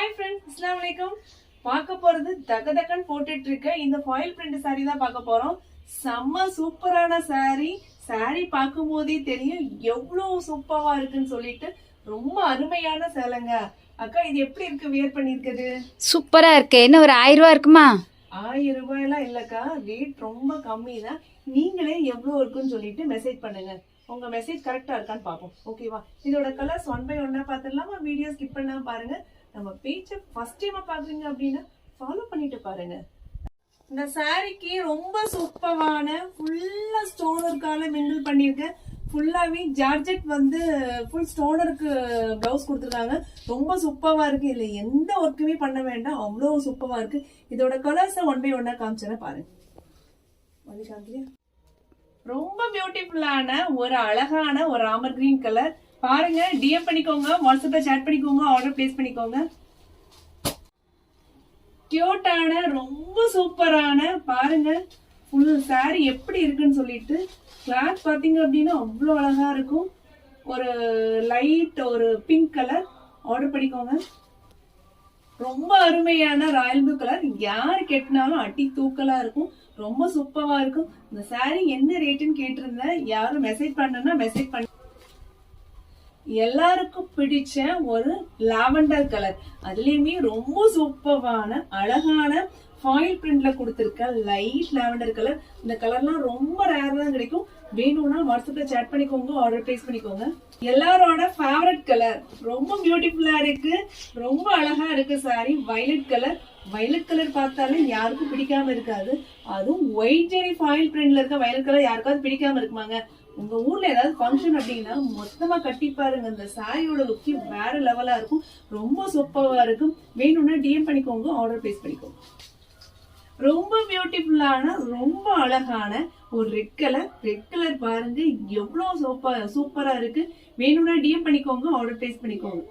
Hi friends, Assalamu alaikum. பார்க்க போறது தகதகன் போட்டுட்டு இருக்க இந்த ஃபாயில் பிரிண்ட் saree தான் பார்க்க போறோம். செம்ம சூப்பரான saree பார்க்கும்போதே தெரியும் எவ்வளவு சூப்பரா இருக்குன்னு சொல்லிட்டு ரொம்ப அருமையான சேலைங்க. அக்கா இது எப்படி இருக்கு வியர் பண்ணிருக்குது? சூப்பரா இருக்கு. என்ன ஒரு 1000 ரூபாய் இருக்குமா? 1000 ரூபாயெல்லாம் இல்லக்கா, ரேட் ரொம்ப கம்மி தான். நீங்களே எவ்வளவு இருக்குன்னு சொல்லிட்டு மெசேஜ் பண்ணுங்க. உங்க மெசேஜ் கரெக்டா இருக்கான்னு பாப்போம். ஓகேவா? இதோட கலர்ஸ் 1 by 1 பாத்துடலாமா? வீடியோ ஸ்கிப் பண்ணாம பாருங்க. நம்ம பேஜை ஃபர்ஸ்ட் டைம் பாக்குறீங்க அப்படின்னா ஃபாலோ பண்ணிட்டு பாருங்க. இந்த சாரிக்கு ரொம்ப சூப்பரான ஃபுல்லா ஸ்டோனருக்கான மிங்கிள் பண்ணிருக்கேன். ஃபுல்லாவே ஜார்ஜெட் வந்து ஃபுல் ஸ்டோனருக்கு பிளவுஸ் கொடுத்துருக்காங்க. ரொம்ப சூப்பரா இருக்கு. இதுல எந்த ஒர்க்குமே பண்ண வேண்டாம், அவ்வளவு சூப்பரா இருக்கு. இதோட கலர்ஸ் 1 by 1 காமிச்சேன் பாருங்க. ரொம்ப பியூட்டிஃபுல்லான ஒரு அழகான ஒரு ராமர் கிரீன் கலர் பாருங்க. டிஎம் பண்ணிக்கோங்க, வாட்ஸ்அப்ல சாட் பண்ணிக்கோங்க, ஆர்டர் பிளேஸ் பண்ணிக்கோங்க. கியூட்டான ரொம்ப சூப்பரான பாருங்க ஃபுல் சாரி எப்படி இருக்குன்னு சொல்லிட்டு. கிளாத் பாத்தீங்க அப்படின்னா அவ்வளவு அழகா இருக்கும். ஒரு லைட் ஒரு பிங்க் கலர் ஆர்டர் பண்ணிக்கோங்க. ரொம்ப அருமையான ராயல் ப்ளூ கலர், யாரு கெட்டினாலும் அட்டி தூக்கலா இருக்கும். ரொம்ப சூப்பரா இருக்கும். இந்த சாரி என்ன ரேட்டுன்னு கேட்டிருந்தேன். யாரும் மெசேஜ் பண்ணனா மெசேஜ் பண்ண. எல்லாருக்கும் பிடிச்ச ஒரு லாவெண்டர் கலர், அதுலயுமே ரொம்ப சூப்பரான அழகான ஃபாயில் பிரிண்ட்ல கொடுத்திருக்க லைட் லாவெண்டர் கலர். இந்த கலர்லாம் ரொம்ப ரேர் தான் கிடைக்கும். வேணும்னா வாட்ஸ்அப்ல சாட் பண்ணிக்கோங்க, ஆர்டர் பிளேஸ் பண்ணிக்கோங்க. எல்லாரோட ஃபேவரட் கலர், ரொம்ப பியூட்டிஃபுல்லா இருக்கு, ரொம்ப அழகா இருக்கு sorry. Violet colour, violet colour பார்த்தாலே யாருக்கும் பிடிக்காம இருக்காது. அதுவும் ஒயிட் ஜெரி ஃபாயில் பிரிண்ட்ல இருக்க வயலட் கலர் யாருக்காவது பிடிக்காம இருக்குமாங்க? உங்க ஊர்ல ஏதாவது ஃபங்க்ஷன் அப்படின்னா மொத்தமா கட்டி பாருங்க. இந்த சாரியோட லுக் வேற லெவலா இருக்கும். ரொம்ப சூப்பரா இருக்கும். வேணும்னா டிஎம் பண்ணிக்கோங்க, ஆர்டர் பிளேஸ் பண்ணிக்கோங்க. ரொம்ப பியூட்டிஃபுல்லான ரொம்ப அழகான ஒரு ரெட் கலர் பாருங்க எவ்வளவு சூப்பரா இருக்கு. வேணும்னா டிஎம் பண்ணிக்கோங்க, ஆர்டர் பிளேஸ் பண்ணிக்கோங்க.